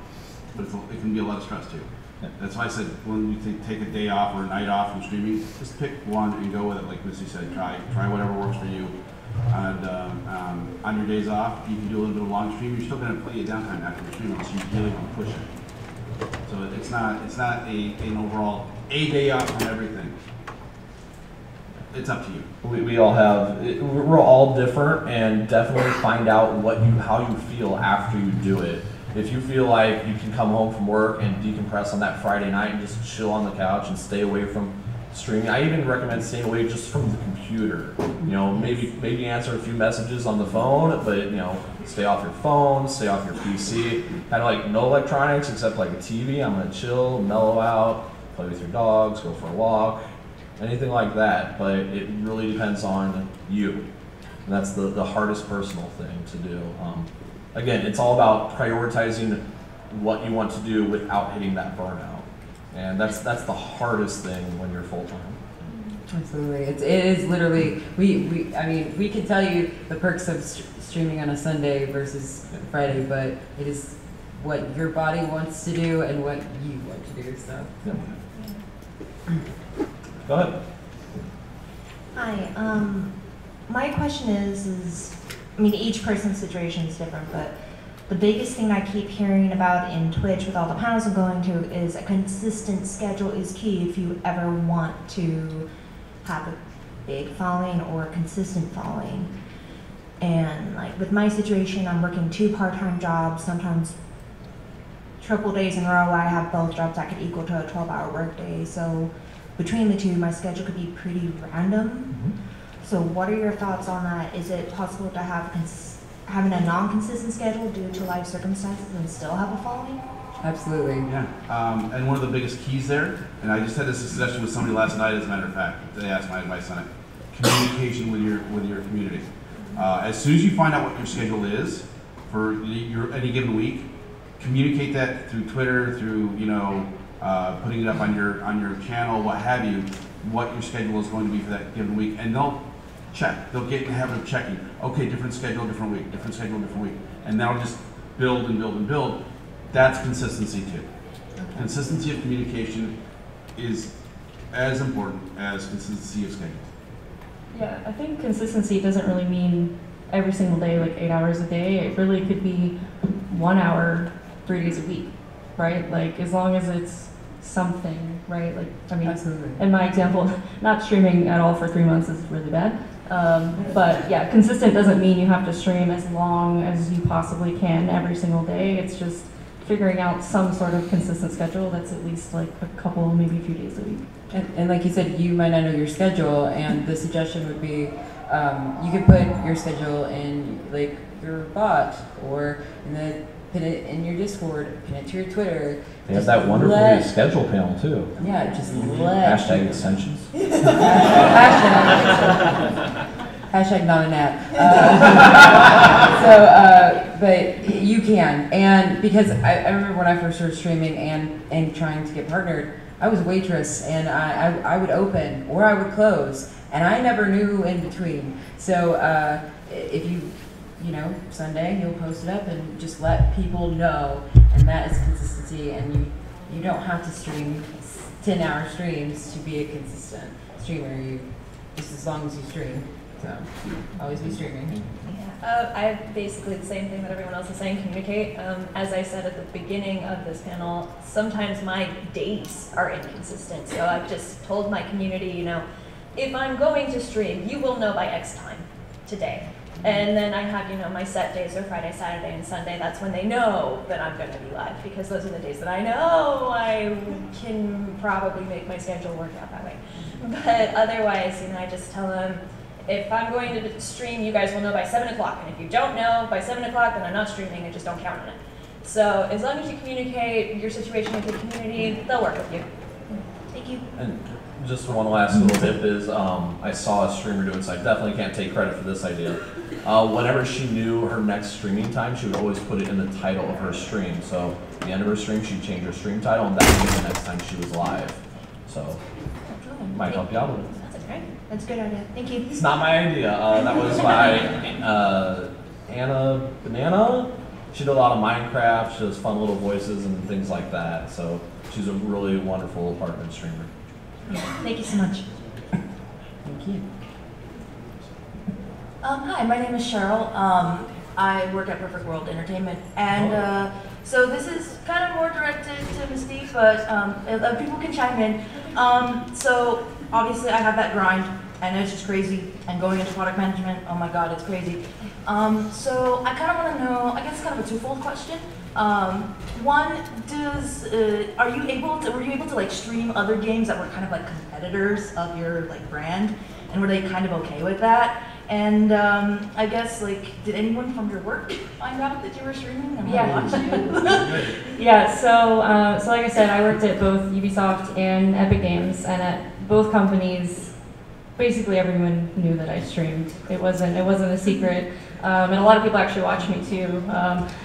but it can be a lot of stress too. Yeah. That's why I said when you take a day off or a night off from streaming, just pick one and go with it. Like Missy said, try whatever works for you. And on your days off, you can do a little bit of long stream. You're still going to play your downtime after the stream, so you really want to push it. So it's not an overall a day off from everything. It's up to you. We all have, we're all different, and definitely find out how you feel after you do it. If you feel like you can come home from work and decompress on that Friday night and just chill on the couch and stay away from streaming, I even recommend staying away just from the computer. You know, maybe answer a few messages on the phone, but you know, stay off your phone, stay off your PC. Kind of like no electronics except like a TV. I'm gonna chill, mellow out, play with your dogs, go for a walk, anything like that. But it really depends on you, and that's the hardest personal thing to do. Again, it's all about prioritizing what you want to do without hitting that burnout. And that's the hardest thing when you're full-time. Absolutely, it is literally, I mean, we can tell you the perks of streaming on a Sunday versus Friday, but it is what your body wants to do and what you want to do, so. Yeah. Go ahead. Hi, my question is, I mean, each person's situation is different, but the biggest thing I keep hearing about in Twitch with all the panels I'm going to is a consistent schedule is key if you ever want to have a big following or a consistent following. And like with my situation, I'm working 2 part-time jobs, sometimes triple days in a row. I have both jobs that could equal to a 12-hour workday. So between the two, my schedule could be pretty random. Mm-hmm. So what are your thoughts on that? Is it possible to have having a non-consistent schedule due to life circumstances and still have a following? Absolutely. Yeah, and one of the biggest keys there, and I just had this discussion with somebody last night, as a matter of fact. They asked my advice on it. communication with your community. As soon as you find out what your schedule is for any given week, communicate that through Twitter, through putting it up on your channel, what have you, what your schedule is going to be for that given week, and they'll check. They'll get in the habit of checking. Okay, different schedule, different week. Different schedule, different week, and that'll just build and build and build. That's consistency too. Okay. Consistency of communication is as important as consistency of schedule. Yeah, I think consistency doesn't really mean every single day, like 8 hours a day. It really could be 1 hour, 3 days a week, right? Like as long as it's something, right? Like I mean, Absolutely. in my example, not streaming at all for 3 months is really bad. But yeah, consistent doesn't mean you have to stream as long as you possibly can every single day. It's just figuring out some sort of consistent schedule that's at least like a couple, maybe a few days a week. And like you said, you might not know your schedule, and the suggestion would be you could put your schedule in like your bot or pin it in your Discord, pin it to your Twitter. They have that wonderful new schedule panel too. Yeah, just let Hashtag extensions. Hashtag not an app. But you can, and because I remember when I first started streaming and trying to get partnered, I was a waitress, and I would open or I would close, and I never knew in between. So if Sunday you'll post it up and just let people know, and that is consistency. And you don't have to stream 10-hour streams to be a consistent streamer. Just as long as you stream. So always be streaming. Yeah, I have basically the same thing that everyone else is saying, communicate. As I said at the beginning of this panel, sometimes my dates are inconsistent. So I've just told my community, if I'm going to stream, you will know by X time today. And then I have, my set days are Friday, Saturday, and Sunday. That's when they know that I'm going to be live, because those are the days that I know I can probably make my schedule work out that way. But otherwise, I just tell them, if I'm going to stream, you guys will know by 7 o'clock. And if you don't know by 7 o'clock, then I'm not streaming, and just don't count on it. So as long as you communicate your situation with your community, they'll work with you. Thank you. And just one last little tip is, I saw a streamer doing this. I definitely can't take credit for this idea. Whenever she knew her next streaming time, she would always put it in the title of her stream. So at the end of her stream, she'd change her stream title, and that would be the next time she was live. So might help you out with it. That's a good idea. Thank you. It's not my idea. That was by Anna Banana. She did a lot of Minecraft. She does fun little voices and things like that. So she's a really wonderful apartment streamer. Thank you so much. Thank you. Hi, my name is Cheryl. I work at Perfect World Entertainment, and so this is kind of more directed to Mystique, but if people can chime in. So obviously I have that grind, and it's just crazy, and going into product management, oh my god, it's crazy. So I kind of want to know, I guess kind of a twofold question. One, were you able to like stream other games that were kind of like competitors of your like brand, and were they kind of okay with that? And I guess did anyone from your work find out that you were streaming and watch you? Yeah. So like I said, I worked at both Ubisoft and Epic Games, and at both companies, basically everyone knew that I streamed. It wasn't a secret. And a lot of people actually watch me too.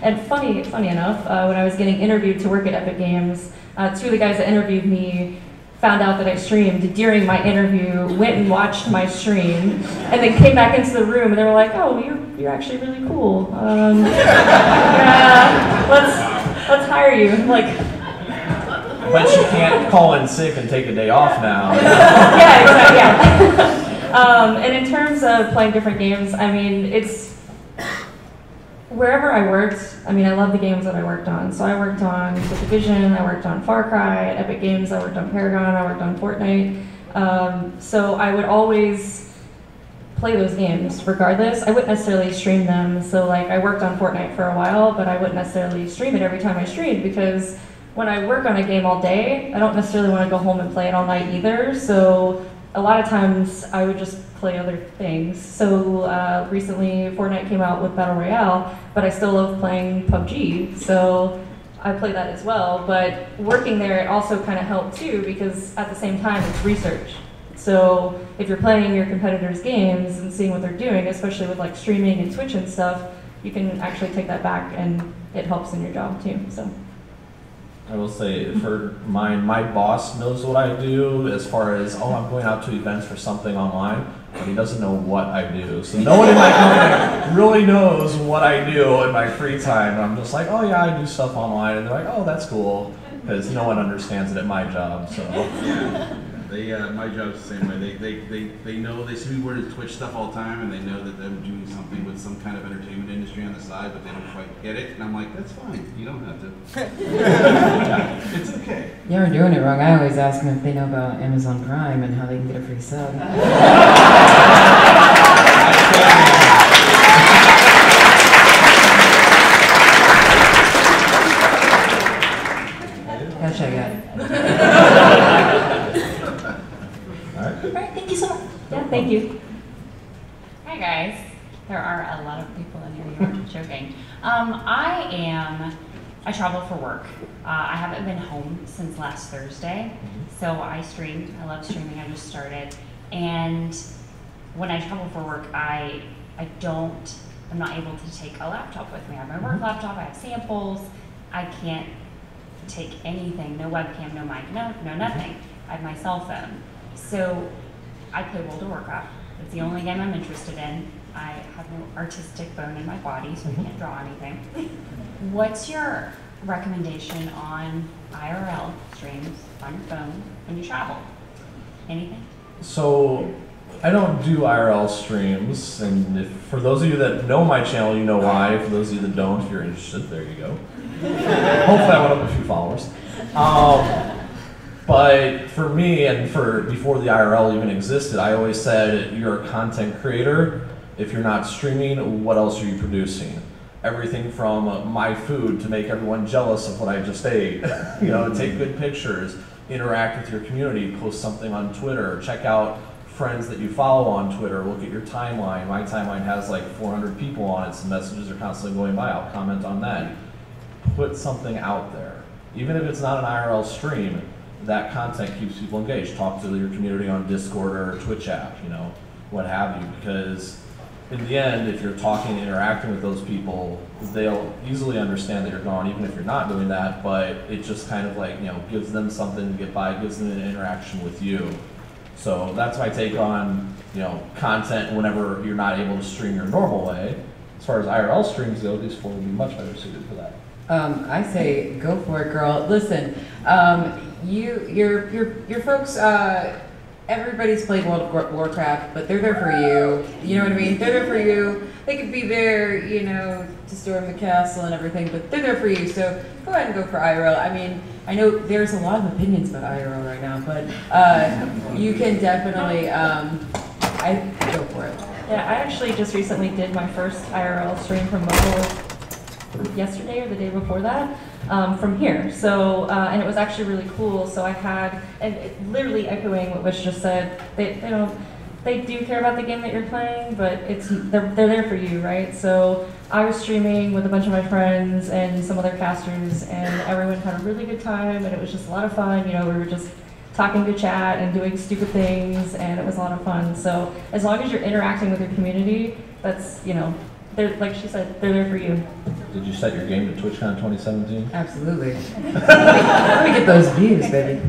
And funny enough, when I was getting interviewed to work at Epic Games, two of the guys that interviewed me found out that I streamed during my interview, went and watched my stream, and then came back into the room, and they were like, "Oh, you're actually really cool. Yeah, let's hire you." I'm like, But she can't call in sick and take a day off now. yeah, exactly. Yeah. And in terms of playing different games, I mean, it's wherever I worked. I mean, I love the games that I worked on. So I worked on The Division, I worked on Far Cry, at Epic Games, I worked on Paragon, I worked on Fortnite. So I would always play those games regardless. I wouldn't necessarily stream them. So I worked on Fortnite for a while, but I wouldn't necessarily stream it every time I streamed, because when I work on a game all day, I don't necessarily want to go home and play it all night either. So a lot of times I would just play other things. So recently Fortnite came out with Battle Royale, but I still love playing PUBG. So I play that as well. But working there, it also kind of helped too, because at the same time it's research. So if you're playing your competitors' games and seeing what they're doing, especially with like streaming and Twitch and stuff, you can actually take that back and it helps in your job too. So I will say for mine, my boss knows what I do as far as, oh, I'm going out to events for something online, but he doesn't know what I do. So no one in my company really knows what I do in my free time. And I'm just like, oh yeah, I do stuff online. And they're like, oh, that's cool. Because no one understands it at my job, so. Yeah. My job's the same way. They know, they see me wearing Twitch stuff all the time, and they know that I'm doing something with some kind of entertainment industry on the side, but they don't quite get it. And I'm like, that's fine. You don't have to. It's okay. You are doing it wrong. I always ask them if they know about Amazon Prime and how they can get a free sub. Gotcha, I got it. Alright, thank you so much. yeah, thank you. Hi guys. There are a lot of people in here. You're joking. I travel for work. I haven't been home since last Thursday, so I stream. I love streaming. I just started, and when I travel for work, I'm not able to take a laptop with me. I have my work laptop. I have samples. I can't take anything. No webcam. No mic. No nothing. I have my cell phone. So I play World of Warcraft. It's the only game I'm interested in. I have no artistic bone in my body, so I can't draw anything. What's your recommendation on IRL streams on your phone when you travel? Anything? So I don't do IRL streams, and for those of you that know my channel, you know why. For those of you that don't, if you're interested, there you go. Hopefully I went up a few followers. But for me, and before the IRL even existed, I always said, you're a content creator. If you're not streaming, what else are you producing? Everything from my food to make everyone jealous of what I just ate. Take good pictures, interact with your community, post something on Twitter, check out friends that you follow on Twitter, look at your timeline. My timeline has like 400 people on it, so messages are constantly going by. I'll comment on that. Put something out there. Even if it's not an IRL stream, that content keeps people engaged. Talk to your community on Discord or Twitch app, what have you, because in the end, if you're talking and interacting with those people, they'll easily understand that you're gone, even if you're not doing that, but it just kind of like, gives them something to get by, gives them an interaction with you. So that's my take on, content whenever you're not able to stream your normal way. As far as IRL streams go, these four would be much better suited for that. I say go for it, girl. Listen, your folks, everybody's played World of Warcraft, but they're there for you. You know what I mean? They're there for you. They could be there, to storm the castle and everything, but they're there for you. So go ahead and go for IRL. I mean, I know there's a lot of opinions about IRL right now, but you can definitely, I go for it. Yeah, I actually just recently did my first IRL stream from mobile yesterday or the day before that, from here. So, and it was actually really cool. So I had, and literally echoing what Wish just said, they do care about the game that you're playing, but they're there for you, right? So I was streaming with a bunch of my friends and some other casters, and everyone had a really good time, and it was just a lot of fun. We were just talking to chat and doing stupid things, and it was a lot of fun. So as long as you're interacting with your community, that's, they're, like she said, they're there for you. Did you set your game to TwitchCon 2017? Absolutely. Let me get those views, baby.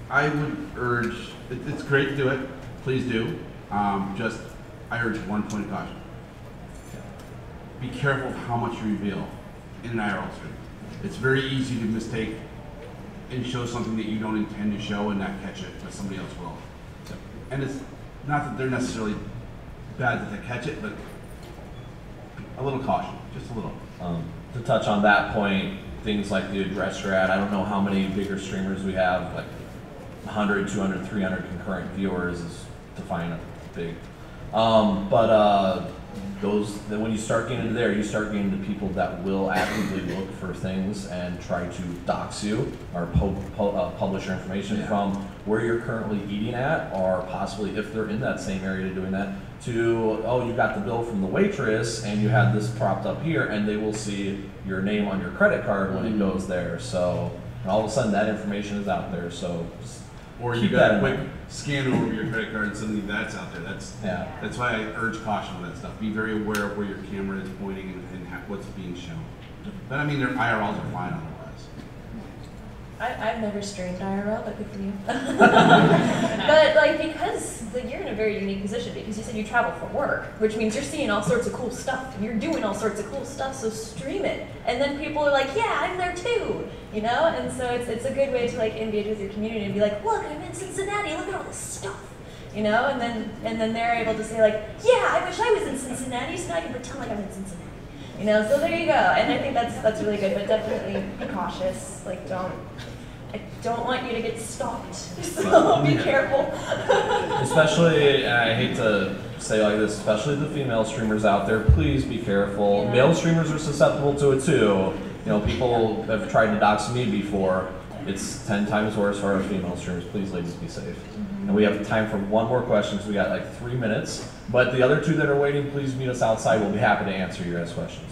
I would urge, it's great to do it, please do. I urge one point of caution. Be careful of how much you reveal in an IRL stream. It's very easy to mistake and show something that you don't intend to show and not catch it, but somebody else will. And it's not that they're necessarily bad that they catch it, but a little caution, just a little. To touch on that point, things like the address you're at, I don't know how many bigger streamers we have, like 100, 200, 300 concurrent viewers is defining big. When you start getting into there, you start getting the people that will actively look for things and try to dox you or publish your information from where you're currently eating at, or possibly if they're in that same area doing that, to, oh, you got the bill from the waitress and you had this propped up here, and they will see your name on your credit card when it goes there. So And all of a sudden that information is out there, so just Or you keep got that a in quick mind. scan over your credit card and suddenly that's out there. Yeah. That's why I urge caution with that stuff. Be very aware of where your camera is pointing and what's being shown. But I mean, their IRLs are fine otherwise. I've never streamed IRL, but good for you. But like, because you're in a very unique position, because you said you travel for work, which means you're seeing all sorts of cool stuff and you're doing all sorts of cool stuff, so stream it. And then people are like, yeah, I'm there too, you know? And so it's a good way to like engage with your community and be like, look, I'm in Cincinnati, look at all this stuff. You know, and then they're able to say like, yeah, I wish I was in Cincinnati, so now I can pretend like I'm in Cincinnati. You know, so there you go. And I think that's really good, but definitely be cautious. Like, I don't want you to get stalked, so be careful. Especially, and I hate to say like this, especially the female streamers out there, please be careful. Yeah. Male streamers are susceptible to it too. You know, people have tried to dox me before. It's 10 times worse for our female streamers. Please, ladies, be safe. And we have time for one more question, so we got like 3 minutes. But the other two that are waiting, please meet us outside. We'll be happy to answer your guys' questions.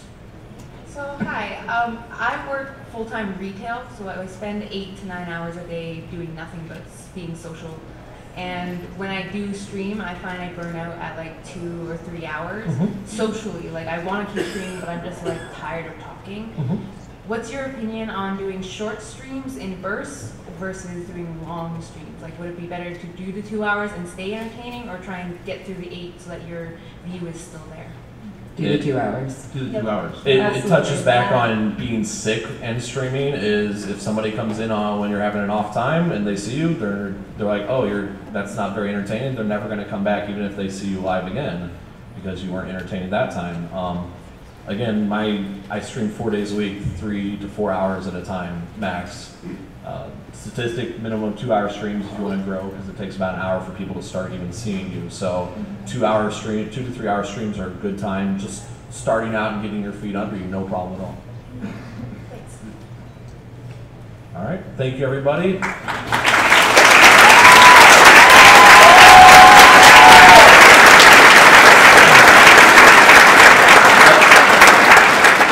So hi, I work full-time retail, so I spend 8 to 9 hours a day doing nothing but being social. And when I do stream, I find I burn out at like 2 or 3 hours socially. Like I want to keep streaming, but I'm just like tired of talking. What's your opinion on doing short streams in bursts versus doing long streams? Like, would it be better to do the 2 hours and stay entertaining, or try and get through the 8 so that your view is still there? Do the 2 hours. Do the 2 hours. It touches back on being sick and streaming. Is if somebody comes in on when you're having an off time and they see you, they're like, oh, that's not very entertaining. They're never going to come back even if they see you live again because you weren't entertaining that time. Again, I stream 4 days a week, 3 to 4 hours at a time max. Statistic minimum 2 hour streams if you want to grow, because it takes about an hour for people to start even seeing you. So 2 to 3 hour streams are a good time. Just starting out and getting your feet under you, no problem at all. Thanks. All right, thank you everybody.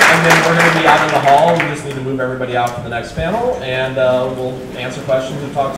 And then we're going to be out in the hall. We just need to move everybody out to the next panel, and we'll answer questions and talk.